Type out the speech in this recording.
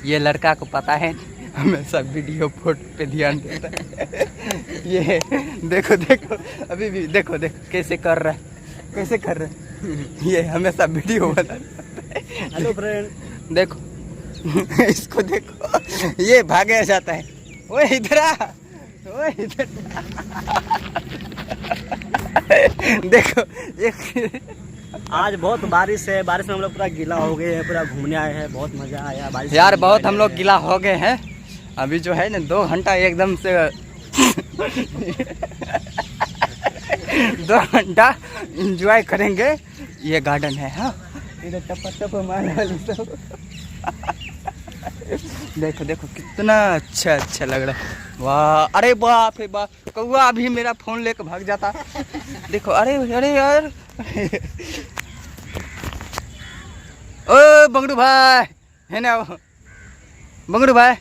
ये लड़का को पता है हमेशा वीडियो फोटो पे ध्यान देता है। ये देखो देखो अभी भी देखो देखो कैसे कर रहा है, कैसे कर रहा है। ये हमेशा वीडियो बना। हेलो फ्रेंड, देखो इसको देखो, ये भागे जाता है। ओए इधर आ, ओए इधर देखो एक आज बहुत बारिश है। बारिश में हम लोग पूरा गीला हो गए हैं, पूरा घूमने आए हैं, बहुत मजा आया बारिश यार में। बहुत हम लोग गीला हो गए हैं। अभी जो है ना 2 घंटा एकदम से 2 घंटा एंजॉय करेंगे। ये गार्डन है। हाँ इधर टप्पा टप्पा मारने वाली सब। देखो देखो कितना अच्छा अच्छा लग रहा है। वाह अरे बाप रे बाप, कौआ अभी मेरा फोन लेकर भाग जाता। देखो अरे अरे यार। ओ बंगड़ू भाई है ना, बंगड़ू भाई